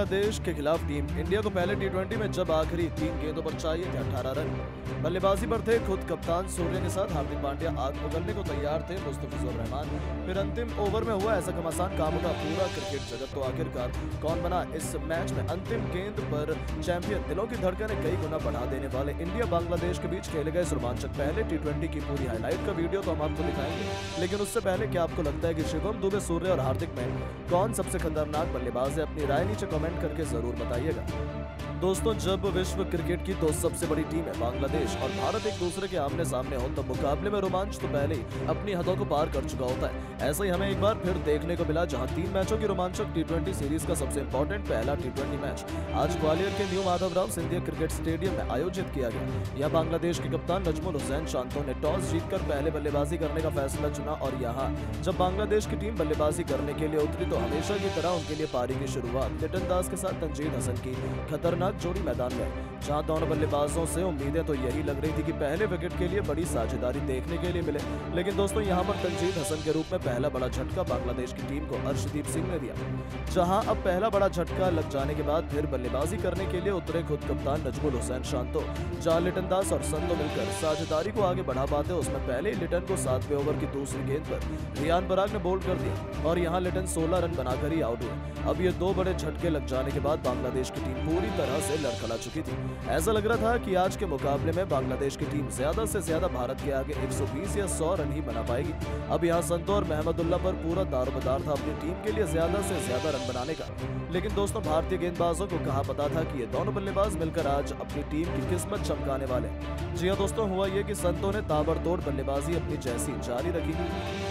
बांग्लादेश के खिलाफ team India को पहले टी20 में जब आखिरी 3 गेंदों पर चाहिए थे 18 रन। बल्लेबाजी पर थे खुद कप्तान सूर्य के साथ हार्दिक पांड्या आग उगलने को तैयार थे मुस्तफिजुर रहमान। फिर अंतिम ओवर में हुआ ऐसा घमासान काम का पूरा क्रिकेट जगत तो आखिरकार कौन बना इस मैच में अंतिम गेंद पर चैंपियन। दिलों की धड़कनें कई गुना बढ़ा देने वाले इंडिया बांग्लादेश के बीच खेले गए इस रोमांचक पहले टी20 की पूरी हाईलाइट का वीडियो तो हम आपको दिखाएंगे, लेकिन उससे पहले क्या आपको लगता है कि शिवम दुबे, सूर्य और हार्दिक में कौन सबसे खतरनाक बल्लेबाज है? अपनी राय नीचे कमेंट करके जरूर बताइएगा। दोस्तों, जब विश्व क्रिकेट की दो सबसे बड़ी टीम है बांग्लादेश और भारत एक दूसरे के आमने सामने हो, तो मुकाबले में रोमांच तो पहले ही अपनी हदों को पार कर चुका होता है। ऐसा ही हमें एक बार फिर देखने को मिला, जहां 3 मैचों की रोमांचक टी20 सीरीज का सबसे इंपॉर्टेंट पहला टी20 मैच आज ग्वालियर के new Madhavrao Scindia cricket stadium में आयोजित किया गया। यह बांग्लादेश के कप्तान नजमुल हुसैन शांतो ने टॉस जीतकर पहले बल्लेबाजी करने का फैसला चुना और यहाँ जब बांग्लादेश की टीम बल्लेबाजी करने के लिए उतरी तो हमेशा की तरह उनके लिए पारी की शुरुआत लिटन दास के साथ तंजीद हसन की खतरनाक जोड़ी मैदान में, जहां दोनों बल्लेबाजों से उम्मीदें तो यही लग रही थी कि पहले विकेट के लिए बड़ी साझेदारी देखने के लिए मिले। लेकिन दोस्तों, यहां पर तंजीद हसन के रूप में पहला बड़ा झटका बांग्लादेश की टीम को अर्शदीप सिंह ने दिया, जहां अब पहला बड़ा झटका लग जाने के बाद फिर बल्लेबाजी करने के लिए उतरे खुद कप्तान नजमुल हुसैन शांतो। जहां लिटन दास और संतो मिलकर साझेदारी को आगे बढ़ा पाते, उसमें पहले ही लिटन को 7वें ओवर की दूसरी गेंद पर रियान पराग ने बोल्ड कर दिया और यहां लिटन 16 रन बनाकर ही आउट हुए। अब ये 2 बड़े झटके लग जाने के बाद बांग्लादेश की टीम पूरी तरह से लड़खड़ा चुकी थी। ऐसा लग रहा था कि आज के मुकाबले में बांग्लादेश की टीम ज्यादा से ज्यादा भारत के आगे 120 या 100 रन ही बना पाएगी। अब यहाँ संतो और महमदुल्ला पर पूरा दारोमदार था अपनी टीम के लिए ज्यादा से ज्यादा रन बनाने का। लेकिन दोस्तों, भारतीय गेंदबाजों को कहाँ पता था कि ये दोनों बल्लेबाज मिलकर आज अपनी टीम की किस्मत चमकाने वाले। जी हाँ दोस्तों, हुआ ये कि संतो ने ताबड़तोड़ बल्लेबाजी अपनी जैसी जारी रखी,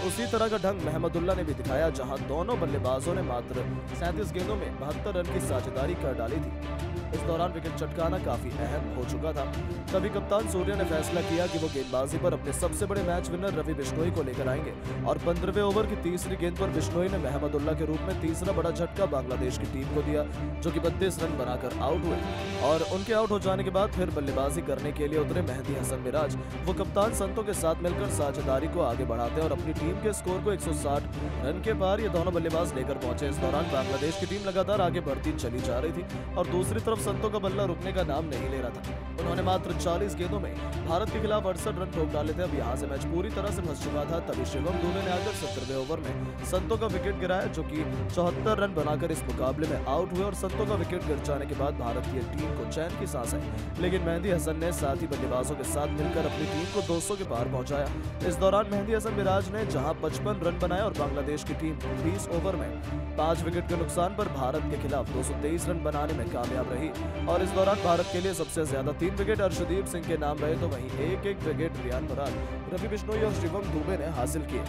उसी तरह का ढंग महमदुल्ला ने भी दिखाया, जहां दोनों बल्लेबाजों ने मात्र 37 गेंदों में 72 रन की साझेदारी कर डाली थी। इस दौरान विकेट चटकाना काफी अहम हो चुका था। तभी कप्तान सूर्य ने फैसला किया कि वो गेंदबाजी पर अपने सबसे बड़े मैच विनर रवि बिश्नोई को लेकर आएंगे और 15वें ओवर की तीसरी गेंद पर बिश्नोई ने महमदुल्ला के रूप में तीसरा बड़ा झटका बांग्लादेश की टीम को दिया, जो कि 32 रन बनाकर आउट हुए। और उनके आउट हो जाने के बाद फिर बल्लेबाजी करने के लिए उतरे मेहदी हसन मिराज। वो कप्तान संतो के साथ मिलकर साझेदारी को आगे बढ़ाते और अपनी टीम के स्कोर को 160 रन के पार ये दोनों बल्लेबाज लेकर पहुंचे। इस दौरान बांग्लादेश की टीम लगातार आगे बढ़ती चली जा रही थी और दूसरी तरफ संतो का बल्ला रुकने का नाम नहीं ले रहा था। उन्होंने मात्र 40 गेंदों में भारत के खिलाफ 68 रन ठोक डाले थे। अब यहाँ से मैच पूरी तरह से फंस चुका था। तभी शिवम दुबे ने आकर 70वें ओवर में संतो का विकेट गिराया, जो कि 74 रन बनाकर इस मुकाबले में आउट हुए और संतो का विकेट गिर जाने के बाद भारतीय टीम को चैन की सांस आई। लेकिन मेहदी हसन ने साथी बल्लेबाजों के साथ मिलकर अपनी टीम को 200 के पार पहुंचाया। इस दौरान मेहदी हसन मिराज ने जहां 55 रन बनाए और बांग्लादेश की टीम 20 ओवर में 5 विकेट के नुकसान पर भारत के खिलाफ 223 रन बनाने में कामयाब रही। और इस दौरान भारत के लिए सबसे ज्यादा 3 विकेट अर्शदीप सिंह के नाम रहे, तो वहीं एक विकेट रियान पराग, रवि बिश्नोई और शिवम दुबे ने हासिल किए।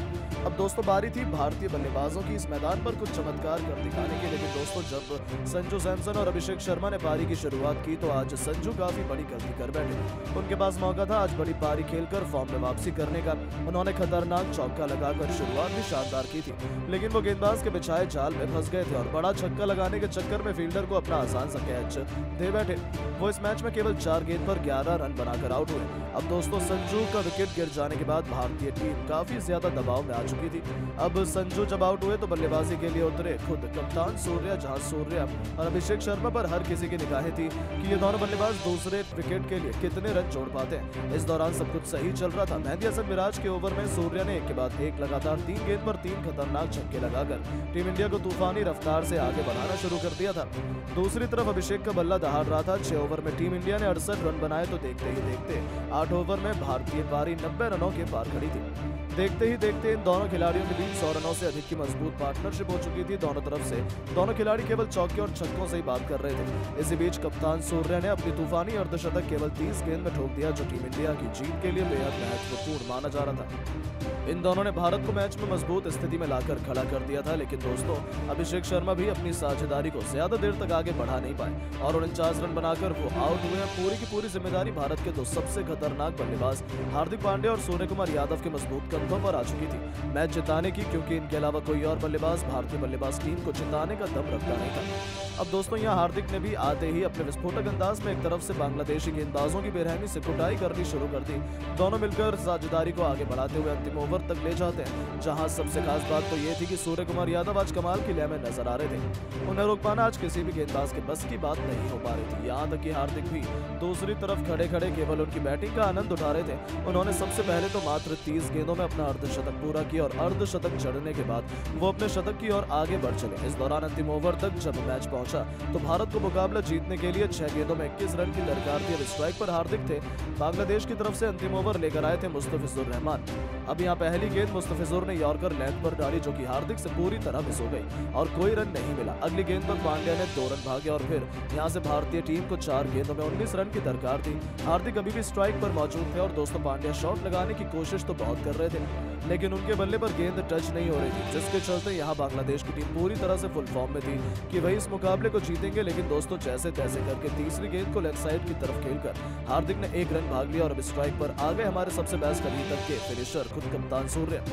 अब दोस्तों, बारी थी भारतीय बल्लेबाजों की इस मैदान पर कुछ चमत्कार कर दिखाने की। लेकिन दोस्तों, जब संजू सैमसन और अभिषेक शर्मा ने पारी की शुरुआत की तो आज संजू काफी बड़ी गलती कर बैठे। उनके पास मौका था आज बड़ी पारी खेलकर फॉर्म में वापसी करने का। उन्होंने खतरनाक चौका लगाकर शुरुआत भी शानदार की थी, लेकिन वो गेंदबाज के बिछाए जाल में फंस गए थे और बड़ा छक्का लगाने के चक्कर में फील्डर को अपना आसान सा कैच दे बैठे। वो इस मैच में केवल 4 गेंद पर 11 रन बनाकर आउट हुए। अब दोस्तों, संजू का विकेट गिर जाने के बाद भारतीय टीम काफी ज्यादा दबाव में आ चुकी थी। अब संजू जब आउट हुए तो बल्लेबाजी के लिए उतरे खुद कप्तान सूर्य, जहां सूर्य और अभिषेक शर्मा पर हर किसी की निगाहें थी कि ये दोनों बल्लेबाज दूसरे विकेट के लिए कितने रन जोड़ पाते हैं। इस दौरान सब कुछ सही चल रहा था। मेहदी हसन मिराज के ओवर में सूर्य ने एक के बाद एक लगातार 3 गेंद पर 3 खतरनाक छक्के लगाकर टीम इंडिया को तूफानी रफ्तार से आगे बढ़ाना शुरू कर दिया था। दूसरी तरफ अभिषेक का बल्ला दहाड़ रहा था। 6 ओवर में टीम इंडिया ने 68 रन बनाए तो देखते ही देखते 8 ओवर में भारतीय पारी 90 रनों के पार खड़ी थी। देखते ही देखते इन दोनों खिलाड़ियों के बीच 100 रनों से अधिक की मजबूत पार्टनरशिप हो चुकी थी। दोनों तरफ से दोनों खिलाड़ी केवल चौके और छक्कों से ही बात कर रहे थे। इसी बीच कप्तान सूर्य ने अपनी तूफानी अर्धशतक केवल 30 गेंद में ठोक दिया, जो टीम इंडिया की जीत के लिए बेहद महत्वपूर्ण माना जा रहा था। इन दोनों ने भारत को मैच में मजबूत स्थिति में लाकर खड़ा कर दिया था। लेकिन दोस्तों, अभिषेक शर्मा भी अपनी साझेदारी को ज्यादा देर तक आगे बढ़ा नहीं पाए और 49 रन बनाकर वो आउट हुए। पूरी की पूरी जिम्मेदारी भारत के 2 सबसे खतरनाक बल्लेबाज हार्दिक पांड्या और सूर्य कुमार यादव के मजबूत कंधों पर आ चुकी थी मैच जिताने की, क्योंकि इनके अलावा कोई और बल्लेबाज भारतीय बल्लेबाज टीम को जिताने का दम रखता नहीं था। अब दोस्तों यहाँ हार्दिक ने भी आते ही अपने विस्फोटक अंदाज में एक तरफ से बांग्लादेशी गेंदबाजों की बेरहमी से कुटाई करनी शुरू कर दी। दोनों मिलकर साझेदारी को आगे बढ़ाते हुए अंतिम ओवर तक ले जाते हैं, जहां सबसे खास बात तो ये थी कि सूर्य कुमार यादव आज कमाल की लय में नजर आ रहे थे। उन्हें रोक पाना आज किसी भी गेंदबाज के बस की बात नहीं हो पा रही थी। यहाँ तक कि हार्दिक भी दूसरी तरफ खड़े खड़े केवल उनकी बैटिंग का आनंद उठा रहे थे। उन्होंने सबसे पहले तो मात्र 30 गेंदों में अपना अर्धशतक पूरा किया और अर्धशतक चढ़ने के बाद वो अपने शतक की ओर आगे बढ़ चले। इस दौरान अंतिम ओवर तक जब मैच पहुंचा तो भारत को मुकाबला जीतने के लिए 6 गेंदों में 21 रन की दरकार थी। अब स्ट्राइक पर हार्दिक थे। बांग्लादेश की तरफ से अंतिम ओवर लेकर आए थे मुस्तफिजुर रहमान। अब यहाँ पहली गेंद मुस्तफिजुर ने यॉर्कर लेंथ पर डाली, जो कि हार्दिक से पूरी तरह मिस हो गई और कोई रन नहीं मिला। अगली गेंद पर पांड्या ने 2 रन भागे और फिर यहाँ से भारतीय टीम को 4 गेंदों में 19 रन की दरकार थी। हार्दिक अभी भी स्ट्राइक पर मौजूद थे और दोस्तों पांड्या शॉट लगाने की कोशिश तो बहुत कर रहे थे, लेकिन उनके बल्ले पर गेंद टच नहीं हो रही थी, जिसके चलते यहाँ बांग्लादेश की टीम पूरी तरह से फुल फॉर्म में थी कि वही इस मुकाबले को जीतेंगे। लेकिन दोस्तों जैसे तैसे करके तीसरी गेंद को लेग साइड की तरफ खेलकर हार्दिक ने 1 रन भाग लिया और अब स्ट्राइक पर आ गए हमारे सबसे बेस्ट अभी तक के फिनिशर खुद कप्तान सूर्य।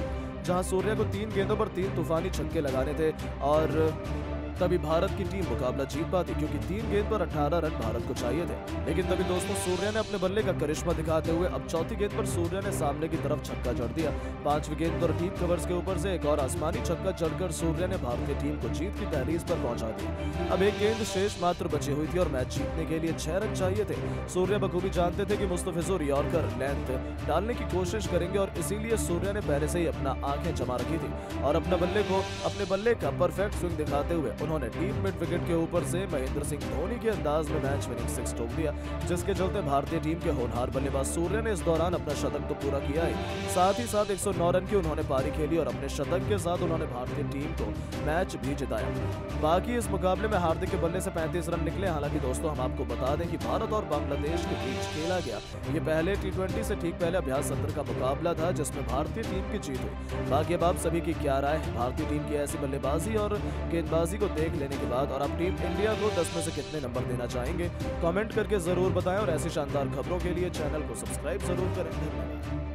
जहां सूर्य को 3 गेंदों पर 3 तूफानी छक्के लगाने थे और तभी भारत की टीम मुकाबला जीत पाती, क्योंकि 3 गेंद पर 18 रन भारत को चाहिए थे। लेकिन तभी दोस्तों सूर्य ने अपने बल्ले का करिश्मा दिखाते हुए अब चौथी गेंद पर सूर्य ने सामने की तरफ छक्का जड़ दिया। 5वीं गेंद पर डीप कवर्स के ऊपर से एक और आसमानी छक्का जड़कर सूर्य ने भारतीय टीम को जीत की तहरीर पर पहुंचा दी। अब एक गेंद शेष मात्र बची हुई थी और मैच जीतने के लिए 6 रन चाहिए थे। सूर्य बखूबी जानते थे कि मुस्तफिजुर यॉर्कर लेंथ डालने की कोशिश करेंगे और इसीलिए सूर्य ने पहले से ही अपना आंखें जमा रखी थी और अपने बल्ले का परफेक्ट स्विंग दिखाते हुए उन्होंने डीप मिड विकेट के ऊपर से महेंद्र सिंह धोनी के अंदाज में मैच विनिंग 6 ठोक दिया, जिसके चलते भारतीय टीम के होनहार बल्लेबाज सूर्य ने इस दौरान अपना शतक तो पूरा किया ही, साथ ही साथ 109 रन की उन्होंने पारी खेली और अपने शतक के साथ उन्होंने भारतीय टीम को मैच भी जिताया। बाकी इस मुकाबले में हार्दिक के बल्ले से 35 रन निकले। हालांकि दोस्तों हम आपको बता दें कि भारत और बांग्लादेश के बीच खेला गया ये पहले T20 से ठीक पहले अभ्यास सत्र का मुकाबला था, जिसमें भारतीय टीम की जीत हुई। बाकी अब आप सभी की क्या राय है भारतीय टीम की ऐसी बल्लेबाजी और गेंदबाजी को देख लेने के बाद, और आप टीम इंडिया को 10 में से कितने नंबर देना चाहेंगे? कमेंट करके जरूर बताएं और ऐसी शानदार खबरों के लिए चैनल को सब्सक्राइब जरूर करें। धन्यवाद।